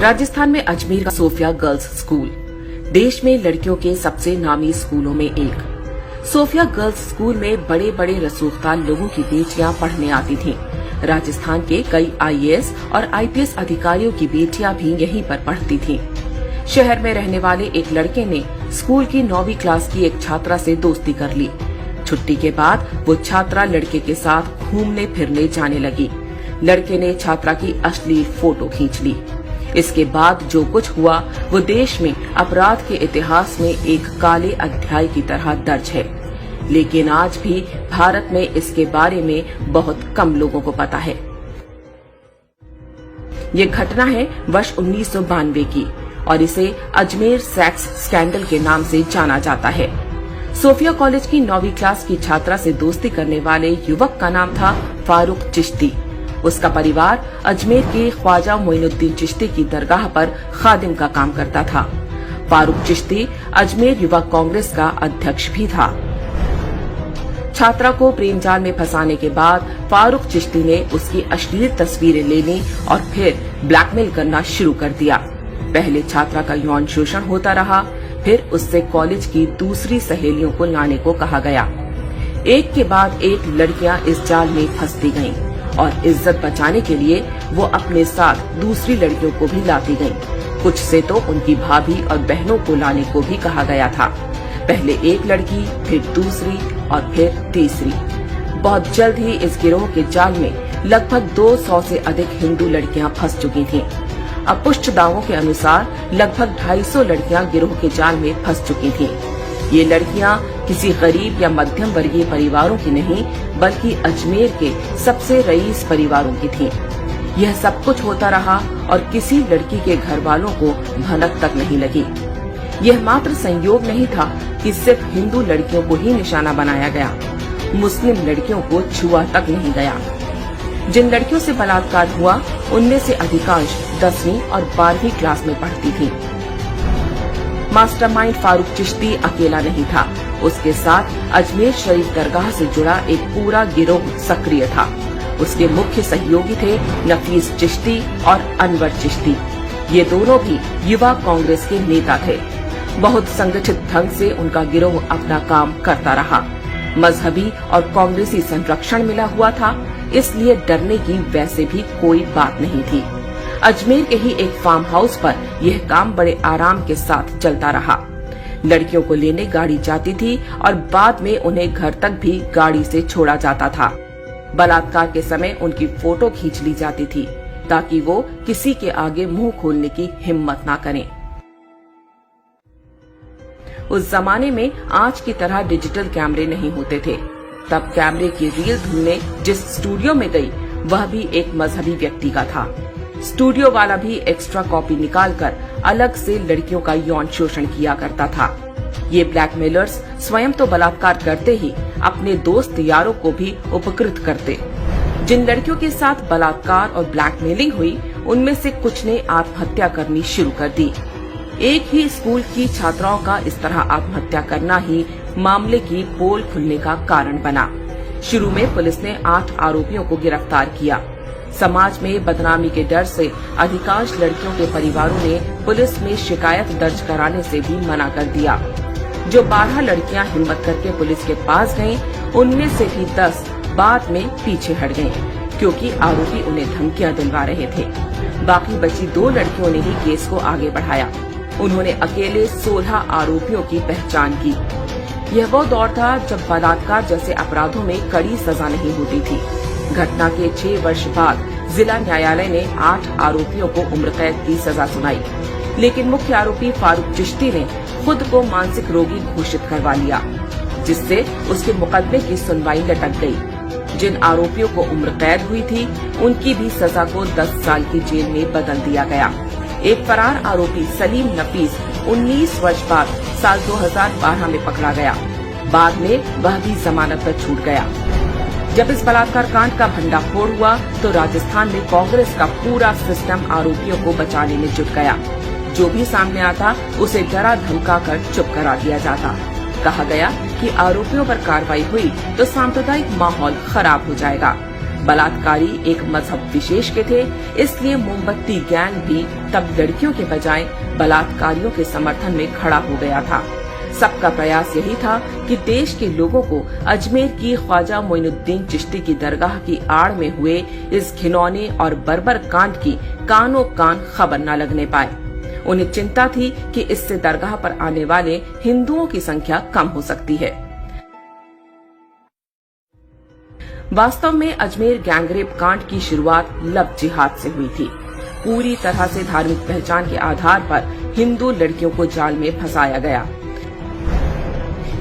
राजस्थान में अजमेर का Sophia girls school देश में लड़कियों के सबसे नामी स्कूलों में एक। सोफिया गर्ल्स स्कूल में बड़े बड़े रसूखदार लोगों की बेटियां पढ़ने आती थीं। राजस्थान के कई आईएएस और आईपीएस अधिकारियों की बेटियां भी यहीं पर पढ़ती थीं। शहर में रहने वाले एक लड़के ने स्कूल की 9वीं क्लास की एक छात्रा से दोस्ती कर ली। छुट्टी के बाद वो छात्रा लड़के के साथ घूमने फिरने जाने लगी। लड़के ने छात्रा की अश्लील फोटो खींच ली। इसके बाद जो कुछ हुआ वो देश में अपराध के इतिहास में एक काले अध्याय की तरह दर्ज है, लेकिन आज भी भारत में इसके बारे में बहुत कम लोगों को पता है। ये घटना है वर्ष 1992 की और इसे अजमेर सेक्स स्कैंडल के नाम से जाना जाता है। सोफिया कॉलेज की 9वीं क्लास की छात्रा से दोस्ती करने वाले युवक का नाम था फारूक चिश्ती। उसका परिवार अजमेर के ख्वाजा मोइनुद्दीन चिश्ती की दरगाह पर खादिम का काम करता था। फारूक चिश्ती अजमेर युवा कांग्रेस का अध्यक्ष भी था। छात्रा को प्रेम जाल में फंसाने के बाद फारूक चिश्ती ने उसकी अश्लील तस्वीरें लेनी और फिर ब्लैकमेल करना शुरू कर दिया। पहले छात्रा का यौन शोषण होता रहा, फिर उससे कॉलेज की दूसरी सहेलियों को लाने को कहा गया। एक के बाद एक लड़कियां इस जाल में फंसती गईं और इज्जत बचाने के लिए वो अपने साथ दूसरी लड़कियों को भी लाती गईं। कुछ से तो उनकी भाभी और बहनों को लाने को भी कहा गया था। पहले एक लड़की, फिर दूसरी और फिर तीसरी। बहुत जल्द ही इस गिरोह के जाल में लगभग 200 से अधिक हिंदू लड़कियां फंस चुकी थीं। अब पुष्ट दावों के अनुसार लगभग 250 लड़कियां गिरोह के जाल में फंस चुकी थीं। ये लड़कियां किसी गरीब या मध्यम वर्गीय परिवारों की नहीं, बल्कि अजमेर के सबसे रईस परिवारों की थीं। यह सब कुछ होता रहा और किसी लड़की के घर वालों को भनक तक नहीं लगी। यह मात्र संयोग नहीं था कि सिर्फ हिंदू लड़कियों को ही निशाना बनाया गया, मुस्लिम लड़कियों को छुआ तक नहीं गया। जिन लड़कियों से बलात्कार हुआ उनमें से अधिकांश 10वीं और 12वीं क्लास में पढ़ती थीं। मास्टरमाइंड फारूक चिश्ती अकेला नहीं था, उसके साथ अजमेर शरीफ दरगाह से जुड़ा एक पूरा गिरोह सक्रिय था। उसके मुख्य सहयोगी थे नफीस चिश्ती और अनवर चिश्ती। ये दोनों भी युवा कांग्रेस के नेता थे। बहुत संगठित ढंग से उनका गिरोह अपना काम करता रहा। मजहबी और कांग्रेसी संरक्षण मिला हुआ था, इसलिए डरने की वैसे भी कोई बात नहीं थी। अजमेर के ही एक फार्म हाउस पर यह काम बड़े आराम के साथ चलता रहा। लड़कियों को लेने गाड़ी जाती थी और बाद में उन्हें घर तक भी गाड़ी से छोड़ा जाता था। बलात्कार के समय उनकी फोटो खींच ली जाती थी ताकि वो किसी के आगे मुंह खोलने की हिम्मत ना करें। उस जमाने में आज की तरह डिजिटल कैमरे नहीं होते थे। तब कैमरे की रील ढूंढने जिस स्टूडियो में गई वह भी एक मजहबी व्यक्ति का था। स्टूडियो वाला भी एक्स्ट्रा कॉपी निकालकर अलग से लड़कियों का यौन शोषण किया करता था। ये ब्लैकमेलर्स स्वयं तो बलात्कार करते ही अपने दोस्त यारों को भी उपकृत करते। जिन लड़कियों के साथ बलात्कार और ब्लैकमेलिंग हुई उनमें से कुछ ने आत्महत्या करनी शुरू कर दी। एक ही स्कूल की छात्राओं का इस तरह आत्महत्या करना ही मामले की पोल खुलने का कारण बना। शुरू में पुलिस ने 8 आरोपियों को गिरफ्तार किया। समाज में बदनामी के डर से अधिकांश लड़कियों के परिवारों ने पुलिस में शिकायत दर्ज कराने से भी मना कर दिया। जो 12 लड़कियां हिम्मत करके पुलिस के पास गईं, उनमें से भी 10 बाद में पीछे हट गईं, क्योंकि आरोपी उन्हें धमकियां दिलवा रहे थे। बाकी बची 2 लड़कियों ने ही केस को आगे बढ़ाया। उन्होंने अकेले 16 आरोपियों की पहचान की। यह वो दौर था जब बलात्कार जैसे अपराधों में कड़ी सजा नहीं होती थी। घटना के 6 वर्ष बाद जिला न्यायालय ने 8 आरोपियों को उम्र कैद की सजा सुनाई, लेकिन मुख्य आरोपी फारूक चिश्ती ने खुद को मानसिक रोगी घोषित करवा लिया, जिससे उसके मुकदमे की सुनवाई लटक गई। जिन आरोपियों को उम्र कैद हुई थी उनकी भी सजा को 10 साल की जेल में बदल दिया गया। एक फरार आरोपी सलीम नफीस 19 वर्ष बाद साल 2012 में पकड़ा गया। बाद में वह भी जमानत पर छूट गया। जब इस बलात्कार कांड का भंडाफोड़ हुआ तो राजस्थान में कांग्रेस का पूरा सिस्टम आरोपियों को बचाने में जुट गया। जो भी सामने आता उसे डरा धमका कर चुप करा दिया जाता। कहा गया कि आरोपियों पर कार्रवाई हुई तो सांप्रदायिक माहौल खराब हो जाएगा। बलात्कारी एक मजहब विशेष के थे, इसलिए मोमबत्ती गैंग भी तब लड़कियों के बजाय बलात्कारियों के समर्थन में खड़ा हो गया था। सबका प्रयास यही था कि देश के लोगों को अजमेर की ख्वाजा मोइनुद्दीन चिश्ती की दरगाह की आड़ में हुए इस घिनौने और बर्बर कांड की कानों कान खबर न लगने पाए। उन्हें चिंता थी कि इससे दरगाह पर आने वाले हिंदुओं की संख्या कम हो सकती है। वास्तव में अजमेर गैंगरेप कांड की शुरुआत लव जिहाद से हुई थी। पूरी तरह से धार्मिक पहचान के आधार पर हिंदू लड़कियों को जाल में फंसाया गया।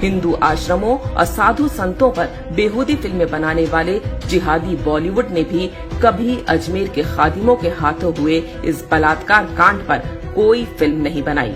हिंदू आश्रमों और साधु संतों पर बेहूदी फिल्में बनाने वाले जिहादी बॉलीवुड ने भी कभी अजमेर के खादिमों के हाथों हुए इस बलात्कार कांड पर कोई फिल्म नहीं बनाई।